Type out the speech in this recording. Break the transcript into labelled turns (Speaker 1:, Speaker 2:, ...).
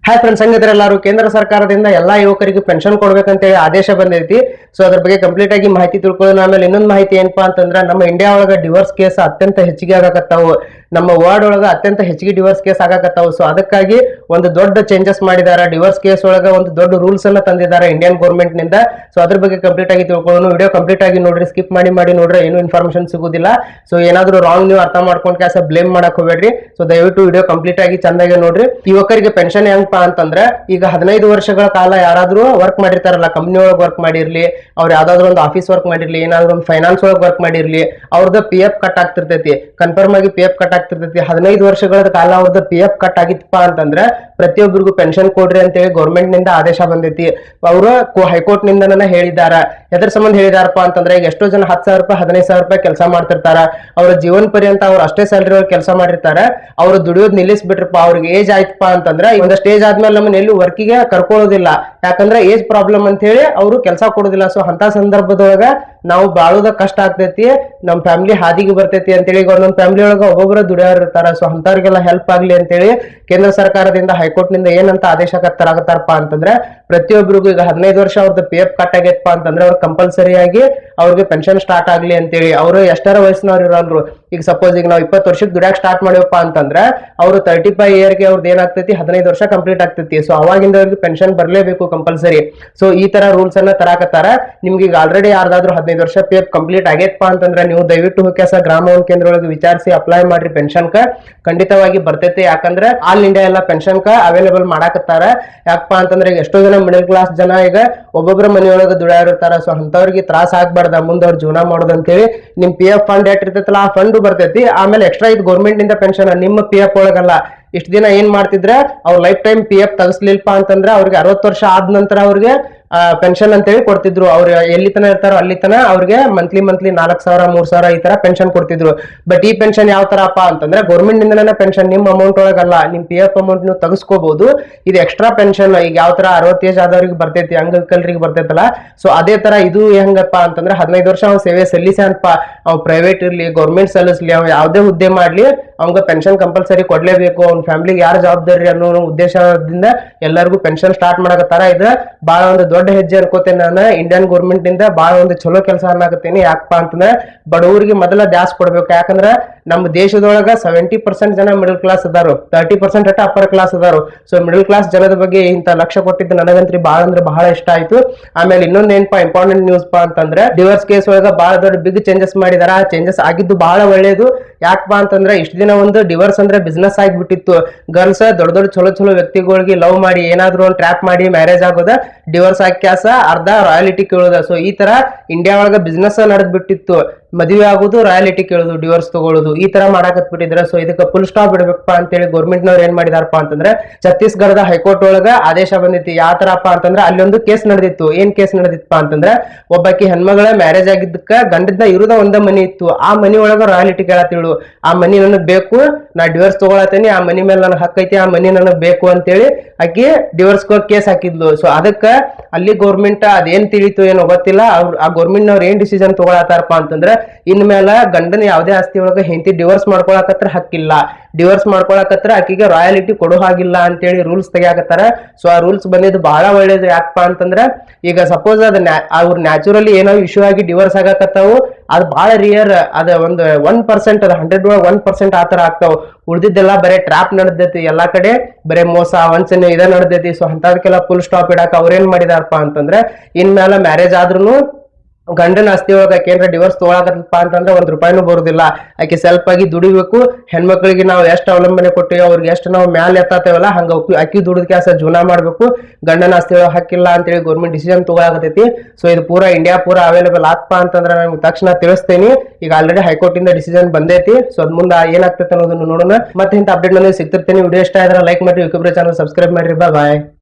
Speaker 1: Hi friends, ಹಂಗಿದ್ರೆಲ್ಲರೂ ಕೇಂದ್ರ ಸರ್ಕಾರದಿಂದ ಎಲ್ಲಾ ಯುವಕರಿಗೆ ಪೆನ್ಷನ್ ಕೊಡ್ಬೇಕಂತೇಳಿ ಆದೇಶ ಬಂದೈತಿ. ಸೊ ಅದ್ರ ಬಗ್ಗೆ ಕಂಪ್ಲೀಟ್ ಆಗಿ ಮಾಹಿತಿ ತಿಳ್ಕೊಳ್ಳೋಣ. ಆಮೇಲೆ ಇನ್ನೊಂದು ಮಾಹಿತಿ ಏನಪ್ಪಾ ಅಂತಂದ್ರೆ, ನಮ್ಮ ಇಂಡಿಯಾ ಒಳಗ ಡಿವೋರ್ಸ್ ಕೇಸ್ ಅತ್ಯಂತ ಹೆಚ್ಚಿಗೆ ಆಗಕತ್ತಾವು. ನಮ್ಮ ವರ್ಲ್ಡ್ ಒಳಗ ಅತ್ಯಂತ ಹೆಚ್ಚಿಗೆ ಡಿವೋರ್ಸ್ ಕೇಸ್ ಆಗಕತ್ತಾವು. ಸೊ ಅದಕ್ಕಾಗಿ ಒಂದು ದೊಡ್ಡ ಚೇಂಜಸ್ ಮಾಡಿದ್ದಾರೆ. ಡಿವೋರ್ಸ್ ಕೇಸ್ ಒಳಗ ಒಂದು ದೊಡ್ಡ ರೂಲ್ಸ್ ಅನ್ನ ತಂದಿದ್ದಾರೆ ಇಂಡಿಯನ್ ಗೌರ್ಮೆಂಟ್ ನಿಂದ. ಸೊ ಅದ್ರ ಬಗ್ಗೆ ಕಂಪ್ಲೀಟ್ ಆಗಿ ತಿಳ್ಕೊಳ್ಳೋಣ. ವಿಡಿಯೋ ಕಂಪ್ಲೀಟ್ ಆಗಿ ನೋಡ್ರಿ, ಸ್ಕಿಪ್ ಮಾಡಿ ನೋಡ್ರಿ, ಏನು ಇನ್ಫಾರ್ಮೇಶನ್ ಸಿಗುದಿಲ್ಲ. ಸೊ ಏನಾದ್ರು ರಾಂಗ್ ನೀವು ಅರ್ಥ ಮಾಡ್ಕೊಂಡು ಕ್ಯಾಸ ಬ್ಲೇಮ್ ಮಾಡಕ್ ಹೋಗ್ಬೇಡ್ರಿ. ಸೊ ದಯವಿಟ್ಟು ವಿಡಿಯೋ ಕಂಪ್ಲೀಟ್ ಆಗಿ ಚಂದಾಗಿ ನೋಡ್ರಿ. ಯುವಕರಿಗೆ ಪೆನ್ಷನ್ ಹೆಂಗಪ್ಪ ಅಂತಂದ್ರೆ, ಈಗ 15 ವರ್ಷಗಳ ಕಾಲ ಯಾರಾದ್ರೂ ವರ್ಕ್ ಮಾಡಿರ್ತಾರಲ್ಲ, ಕಂಪ್ನಿ ಒಳಗೆ ವರ್ಕ್ ಮಾಡಿರ್ಲಿ, ಅವ್ರು ಯಾವ್ದಾದ್ರು ಒಂದು ಆಫೀಸ್ ವರ್ಕ್ ಮಾಡಿರ್ಲಿ, ಏನಾದ್ರು ಒಂದು ಫೈನಾನ್ಸ್ ಒಳಗೆ ವರ್ಕ್ ಮಾಡಿರ್ಲಿ, ಅವ್ರದ್ದು PF ಕಟ್ ಆಗ್ತಿರ್ತೈತಿ. ಕನ್ಫರ್ಮ್ ಆಗಿ PF ಕಟ್ ಆಗ್ತಿರ್ತೈತಿ. 15 ವರ್ಷಗಳ ಕಾಲ ಅವ್ರದ್ದು PF ಕಟ್ ಆಗಿತ್ತಪ್ಪ ಅಂತಂದ್ರೆ ಪ್ರತಿಯೊಬ್ಬರಿಗೂ ಪೆನ್ಷನ್ ಕೊಡ್ರಿ ಅಂತೇಳಿ ಗೌರ್ಮೆಂಟ್ ನಿಂದ ಆದೇಶ ಬಂದೈತಿ. ಅವರು ಹೈಕೋರ್ಟ್ ನಿಂದ ಹೇಳಿದಾರ. ಎದ್ರ ಸಂಬಂಧ ಹೇಳಿದಾರಪ್ಪ ಅಂತಂದ್ರೆ, ಈಗ ಎಷ್ಟೋ ಜನ 10,000 ರೂಪಾಯಿ 15,000 ರೂಪಾಯಿ ಕೆಲಸ ಮಾಡ್ತಿರ್ತಾರ. ಅವ್ರ ಜೀವನ ಪರ್ಯಂತ ಅವ್ರು ಅಷ್ಟೇ ಸ್ಯಾಲರಿ ಒಳಗೆ ಕೆಲಸ ಮಾಡಿರ್ತಾರೆ. ಅವ್ರು ದುಡಿಯೋದ್ ನಿಲ್ಲಿಸ್ಬಿಟ್ರಪ್ಪ, ಅವ್ರಿಗೆ ಏಜ್ ಆಯ್ತಪ್ಪ ಅಂತಂದ್ರೆ, ಒಂದು ಸ್ಟೇಜ್ ಆದ್ಮೇಲೆ ನಮ್ಮನ್ನ ಎಲ್ಲಿ ವರ್ಕಿಗೆ ಕರ್ಕೊಳ್ಳೋದಿಲ್ಲ. ಯಾಕಂದ್ರೆ ಏಜ್ ಪ್ರಾಬ್ಲಮ್ ಅಂತ ಹೇಳಿ ಅವರು ಕೆಲಸ ಕೊಡೋದಿಲ್ಲ. ಸೊ ಅಂತ ಸಂದರ್ಭದೊಳಗ ನಾವು ಬಾಳೋದ ಕಷ್ಟ ಆಗ್ತೈತಿ, ನಮ್ ಫ್ಯಾಮಿಲಿ ಹಾದಿಗೆ ಬರ್ತೈತಿ ಅಂತೇಳಿ ಈಗ ಒಂದೊಂದು ಫ್ಯಾಮಿಲಿ ಒಳಗ ಒಬ್ಬೊಬ್ಬರ ದುಡಿಯೋರು ಇರ್ತಾರ. ಸೊ ಅಂತವ್ರಿಗೆಲ್ಲ ಹೆಲ್ಪ್ ಆಗ್ಲಿ ಅಂತೇಳಿ ಕೇಂದ್ರ ಸರ್ಕಾರದಿಂದ ಹೈಕೋರ್ಟ್ ನಿಂದ ಏನಂತ ಆದೇಶ ತರಾಕತ್ತಾರಪ್ಪ ಅಂತಂದ್ರೆ, ಪ್ರತಿಯೊಬ್ಬರಿಗೂ ಈಗ 15 ವರ್ಷ ಅವ್ರದ್ದು PF ಕಟ್ ಆಗೈತಪ್ಪ ಅಂತಂದ್ರೆ ಅವ್ರು ಕಂಪಲ್ಸರಿ ಆಗಿ ಅವ್ರಿಗೆ ಪೆನ್ಷನ್ ಸ್ಟಾರ್ಟ್ ಆಗ್ಲಿ ಅಂತೇಳಿ. ಅವರು ಎಷ್ಟರ ವಯಸ್ಸಿನವ್ರು ಇರೋಲ್ರು. ಈಗ ಸಪೋಸ್ ಈಗ ನಾವು 20 ವರ್ಷಕ್ಕೆ ದುಡಿಯಾಕ ಸ್ಟಾರ್ಟ್ ಮಾಡಿವಪ್ಪ ಅಂತಂದ್ರೆ ಅವರು 35 ಇಯರ್ಗೆ ಅವ್ರದ್ದು ಏನಾಗ್ತೈತಿ, 15 ವರ್ಷ ಕಂಪ್ಲೀಟ್ ಆಗ್ತೈತಿ. ಸೊ ಅವಾಗಿಂದ ಅವ್ರಿಗೆ ಪೆನ್ಷನ್ ಬರ್ಲೇಬೇಕು ಕಂಪಲ್ಸರಿ. ಸೊ ಈ ತರ ರೂಲ್ಸ್ ಅನ್ನ ತರಾಕತ್ತಾರ. ನಿಮ್ಗೆ ಈಗ ಆಲ್ರೆಡಿ ಯಾರ್ದಾದ್ರು 15 ವರ್ಷ PF ಕಂಪ್ಲೀಟ್ ಆಗೈತಪ್ಪ ಅಂತಂದ್ರೆ ನೀವು ದಯವಿಟ್ಟು ಹೋಗ್ಯಾಸ ಗ್ರಾಮ ಒನ್ ಕೇಂದ್ರ ಒಳಗೆ ವಿಚಾರಿಸಿ ಅಪ್ಲೈ ಮಾಡ್ರಿ. ಪೆನ್ಷನ್ ಕ ಖಂಡಿತವಾಗಿ ಬರ್ತೈತಿ. ಯಾಕಂದ್ರೆ ಆಲ್ ಇಂಡಿಯಾ ಎಲ್ಲ ಪೆನ್ಷನ್ ಕ ಅವೈಲೇಬಲ್ ಮಾಡಾಕತ್ತಾರ. ಯಾಕಪ್ಪ ಅಂತಂದ್ರೆ ಈಗ ಎಷ್ಟೋ ಜನ ಮಿಡಲ್ ಕ್ಲಾಸ್ ಜನ ಈಗ ಒಬ್ಬೊಬ್ಬರ ಮನೆಯೊಳಗೆ ದುಡಿಯಾರಿರ್ತಾರ. ಸೊ ಅಂತವ್ರಿಗೆ ತ್ರಾಸ ಆಗ್ಬಾರ್ದ ಮುಂದೆ ಅವ್ರ ಜೀವನ ಮಾಡೋದು ಅಂತೇಳಿ ನಿಮ್ PF ಫಂಡ್ ಇರ್ತೈತಲ್ಲ, ಆ ಫಂಡ್ ಬರ್ತೈತಿ. ಆಮೇಲೆ ಎಕ್ಸ್ಟ್ರಾ ಇದು ಗೌರ್ಮೆಂಟ್ ನಿಂದ ಪೆನ್ಷನ್ ನಿಮ್ಮ PF ಒಳಗಲ್ಲ. ಇಷ್ಟ ದಿನ ಏನ್ ಮಾಡ್ತಿದ್ರೆ, ಅವ್ರ ಲೈಫ್ ಟೈಮ್ PF ತಗಸ್ಲಿಲ್ಪ ಅಂತಂದ್ರೆ ಅವ್ರಿಗೆ 60 ವರ್ಷ ಆದ ನಂತರ ಅವ್ರಿಗೆ ಪೆನ್ಷನ್ ಅಂತೇಳಿ ಕೊಡ್ತಿದ್ರು. ಅವ್ರು ಎಲ್ಲಿ ತನ ಇರ್ತಾರೋ ಅಲ್ಲಿ ತನ ಅವ್ರಿಗೆ ಮಂತ್ಲಿ 4,000 3,000 ಈ ತರ ಪೆನ್ಷನ್ ಕೊಡ್ತಿದ್ರು. ಬಟ್ ಈ ಪೆನ್ಷನ್ ಯಾವ ತರಪ್ಪ ಅಂತಂದ್ರೆ, ಗೌರ್ಮೆಂಟ್ ನಿಂದನೇ ಪೆನ್ಷನ್, ನಿಮ್ಮ ಅಮೌಂಟ್ ಒಳಗಲ್ಲ. ನಿಮ್ PF ಅಮೌಂಟ್ ನೀವು ತಗಸ್ಕೋಬಹುದು. ಇದು ಎಕ್ಸ್ಟ್ರಾ ಪೆನ್ಷನ್. ಈಗ ಯಾವ ತರ 60 ಏಜ್ ಆದವ್ರಿಗೆ ಬರ್ತೈತಿ, ಅಂಗವಿಕಲರಿಗೆ ಬರ್ತೈತಲ್ಲ, ಸೊ ಅದೇ ತರ ಇದು ಹೆಂಗಪ್ಪ ಅಂತಂದ್ರೆ 15 ವರ್ಷ ಅವ್ನು ಸೇವೆ ಸಲ್ಲಿಸ ಅನ್ಪ. ಅವ್ ಪ್ರೈವೇಟ್ ಇರ್ಲಿ ಗೌರ್ಮೆಂಟ್ ಸಲ್ಲಿಸ್ಲಿ, ಅವ್ ಯಾವ್ದೇ ಹುದ್ದೆ ಮಾಡ್ಲಿ, ಅವಂಗ ಪೆನ್ಷನ್ ಕಂಪಲ್ಸರಿ ಕೊಡ್ಲೇಬೇಕು. ಅವ್ನ ಫ್ಯಾಮಿಲಿಗೆ ಯಾರು ಜವಾಬ್ದಾರಿ ಅನ್ನೋ ಉದ್ದೇಶದಿಂದ ಎಲ್ಲರಿಗೂ ಪೆನ್ಷನ್ ಸ್ಟಾರ್ಟ್ ಮಾಡಕತ್ತಾರ. ಇದು ಬಹಳ ಒಂದು ದೊಡ್ಡ ಹೆಜ್ಜೆ ಅನ್ಕೋತೇನೆ ನಾನು. ಇಂಡಿಯನ್ ಗೌರ್ಮೆಂಟ್ ನಿಂದ ಬಹಳ ಒಂದು ಚಲೋ ಕೆಲಸ ಅನ್ನಕತ್ತೇನೆ. ಯಾಕಪ್ಪ ಅಂತಂದ್ರೆ ಬಡವರಿಗೆ ಮೊದಲ ದ್ಯಾಸ್ ಕೊಡ್ಬೇಕು. ಯಾಕಂದ್ರೆ ನಮ್ಮ ದೇಶದೊಳಗ 70% ಜನ ಮಿಡಲ್ ಕ್ಲಾಸ್ ಅದಾರು, 30% ಅಟ್ಟ ಅಪ್ಪರ್ ಕ್ಲಾಸ್ ಅದಾರು. ಸೊ ಮಿಡಲ್ ಕ್ಲಾಸ್ ಜನದ ಬಗ್ಗೆ ಇಂತ ಲಕ್ಷ್ಯ ಕೊಟ್ಟಿದ್ದು ನನಗಂತ್ರಿ ಬಹಳ ಅಂದ್ರೆ ಬಹಳ ಇಷ್ಟ ಆಯ್ತು. ಆಮೇಲೆ ಇನ್ನೊಂದ್ ಏನಪ್ಪಾ ಇಂಪಾರ್ಟೆಂಟ್ ನ್ಯೂಸ್ ಪಾ ಅಂತಂದ್ರೆ, ಡಿವೋರ್ಸ್ ಕೇಸ್ ಒಳಗ ಬಹಳ ದೊಡ್ಡ ಬಿಗ್ ಚೇಂಜಸ್ ಮಾಡಿದಾರ. ಆ ಚೇಂಜಸ್ ಆಗಿದ್ದು ಬಹಳ ಒಳ್ಳೇದು. ಯಾಕಪ್ಪ ಅಂತಂದ್ರೆ ಇಷ್ಟ ದಿನ ಒಂದು ಡಿವೋರ್ಸ್ ಅಂದ್ರೆ ಬಿಸ್ನೆಸ್ ಆಗಿಬಿಟ್ಟಿತ್ತು. ಗರ್ಲ್ಸ್ ದೊಡ್ಡ ಚಲೋ ವ್ಯಕ್ತಿಗಳಿಗೆ ಲವ್ ಮಾಡಿ ಏನಾದ್ರು ಒಂದು ಟ್ರ್ಯಾಪ್ ಮಾಡಿ ಮ್ಯಾರೇಜ್ ಆಗೋದ, ಡಿವೋರ್ಸ್ ಹಾಕ್ಯಾಸ ಅರ್ಧ ರಾಯಲಿಟಿ ಕೇಳೋದ. ಸೊ ಈ ತರ ಇಂಡಿಯಾ ಒಳಗ ಬಿಸ್ನೆಸ್ ನಡೆದ್ ಬಿಟ್ಟಿತ್ತು. ಮದುವೆ ಆಗೋದು, ರಾಯಲಿಟಿ ಕೇಳೋದು, ಡಿವೋರ್ಸ್ ತಗೊಳ್ಳೋದು, ಈ ತರ ಮಾಡಾಕತ್ ಬಿಟ್ಟಿದ್ರೆ. ಸೊ ಇದಕ್ಕೆ ಫುಲ್ ಸ್ಟಾಪ್ ಬಿಡ್ಬೇಕಪ್ಪ ಅಂತೇಳಿ ಗೌರ್ಮೆಂಟ್ ನವ್ರು ಏನ್ ಮಾಡಿದಾರಪ್ಪ ಅಂತಂದ್ರೆ, ಛತ್ತೀಸ್ಗಢದ ಹೈಕೋರ್ಟ್ ಒಳಗ ಆದೇಶ ಬಂದಿತ್ತು. ಯಾವ ತರಪ್ಪ ಅಂತಂದ್ರೆ, ಅಲ್ಲೊಂದು ಕೇಸ್ ನಡೆದಿತ್ತು. ಏನ್ ಕೇಸ್ ನಡೆದಿತ್ತಪ್ಪ ಅಂತಂದ್ರೆ, ಒಬ್ಬಾಕಿ ಹೆಣ್ಮಗಳ ಮ್ಯಾರೇಜ್ ಆಗಿದ್ದಕ್ಕ ಗಂಡದ ಇರುದ ಒಂದ ಮನಿ ಇತ್ತು. ಆ ಮನಿ ಒಳಗ ರಾಯಲಿಟಿ ಕೇಳತ್ತಿಳು. ಆ ಮನಿ ನನಗ್ ಬೇಕು, ನಾ ಡಿವೋರ್ಸ್ ತಗೊಳತೇನಿ, ಆ ಮನಿ ಮೇಲೆ ನನಗ್ ಹಕ್ಕೈತಿ, ಆ ಮನಿ ನನಗ್ ಬೇಕು ಅಂತೇಳಿ ಆಕಿ ಡಿವೋರ್ಸ್ ಕೇಸ್ ಹಾಕಿದ್ಲು. ಸೊ ಅದಕ್ಕ ಅಲ್ಲಿ ಗೌರ್ಮೆಂಟ್ ಅದೇನ್ ತಿಳಿತು ಏನೋ ಗೊತ್ತಿಲ್ಲ, ಆ ಗೌರ್ಮೆಂಟ್ ನವ್ರು ಏನ್ ಡಿಸಿಷನ್ ತಗೊಳತಾರಪ್ಪ ಅಂತಂದ್ರೆ, ಇನ್ಮೇಲೆ ಗಂಡನ ಯಾವ್ದೇ ಆಸ್ತಿ ಒಳಗ ಹೆಂಡತಿ ಡಿವೋರ್ಸ್ ಮಾಡ್ಕೊಳಕತ್ರ ಹಕ್ಕಿಲ್ಲ, ಡಿವೋರ್ಸ್ ಮಾಡ್ಕೊಳಕತ್ರ ಆಕಿಗೆ ರಾಯಲಿಟಿ ಕೊಡೋ ಹಾಗಿಲ್ಲ ಅಂತೇಳಿ ರೂಲ್ಸ್ ತೆಗಿಯಾಕತ್ತಾರ. ಸೊ ಆ ರೂಲ್ಸ್ ಬಂದಿದ್ದು ಬಹಳ ಒಳ್ಳೇದು. ಯಾಕಪ್ಪ ಅಂತಂದ್ರೆ, ಈಗ ಸಪೋಸ್ ಅದ್ ಅವ್ರು ನ್ಯಾಚುರಲಿ ಏನೋ ಇಶ್ಯೂ ಆಗಿ ಡಿವೋರ್ಸ್ ಆಗಕತ್ತಾವು, ಅದು ಬಹಳ ರಿಯರ್. ಅದ ಒಂದು 1%, ಅದ 100 ಒಳಗೆ 1% ಆತರ ಆಗ್ತಾವ. ಉಳಿದಿದ್ದೆಲ್ಲ ಬರೇ ಟ್ರಾಪ್ ನಡೆದೈತಿ. ಎಲ್ಲಾ ಕಡೆ ಬರೇ ಮೋಸ ವಂಚನೆ ಇದ ನಡೆದೈತಿ. ಸೊ ಅಂತದಕ್ಕೆಲ್ಲ ಫುಲ್ ಸ್ಟಾಪ್ ಇಡಾಕ ಅವ್ರೇನ್ ಮಾಡಿದಾರಪ್ಪ ಅಂತಂದ್ರೆ, ಇನ್ಮೇಲೆ ಮ್ಯಾರೇಜ್ ಆದ್ರೂ ಗಂಡನ ಆಸ್ತಿ ಒಳಗ ಏನಾರ ಡಿವೋರ್ಸ್ ತಗೊಳಕತ್ತಪ್ಪ ಅಂತಂದ್ರೆ ₹1 ಬರುದಿಲ್ಲ. ಆಕೆ ಸೆಲ್ಫ್ ಆಗಿ ದುಡಿಬೇಕು. ಹೆಣ್ಮಕ್ಳಿಗೆ ನಾವು ಎಷ್ಟು ಅವಲಂಬನೆ ಕೊಟ್ಟಿವಿ, ಅವ್ರಿಗೆ ಎಷ್ಟು ನಾವು ಮ್ಯಾಲೆ ಎತ್ತಾತೇವಲ್ಲ, ಹಂಗ ಅಕ್ಕಿ ದುಡಿದ ಕೆಲಸ ಜೀವನ ಮಾಡ್ಬೇಕು. ಗಂಡನ ಆಸ್ತಿ ಒಳಗ ಹಕ್ಕಿಲ್ಲ ಅಂತೇಳಿ ಗೌರ್ಮೆಂಟ್ ಡಿಸಿಷನ್ ತಗೊಳಕತ್ತೈತಿ. ಸೊ ಇದು ಪೂರಾ ಇಂಡಿಯಾ ಪೂರಾ ಅವೈಲೇಬಲ್ ಆಗ್ತಾ ಅಂತಂದ್ರೆ ನಾನು ತಕ್ಷಣ ತಿಳಿಸ್ತೇನೆ. ಈಗ ಆಲ್ರೆಡಿ ಹೈಕೋರ್ಟ್ ಇಂದ ಡಿಸಿಷನ್ ಬಂದೈತಿ. ಸೊ ಅದ್ ಮುಂದೆ ಏನಾಗ್ತೈತೆ ಅನ್ನೋದನ್ನ ನೋಡೋಣ. ಮತ್ತೆ ಇಂಥ ಅಪ್ಡೇಟ್ ನನಗೆ ಸಿಗ್ತಿರ್ತೇನೆ. ವಿಡಿಯೋ ಇಷ್ಟ ಆದ್ರೆ ಲೈಕ್ ಮಾಡಿ, ಯೂಟ್ಯೂಬ್ ಚಾನಲ್ ಸಬ್ಸ್ಕ್ರೈಬ್ ಮಾಡ್ರಿ. ಬಾಯ್.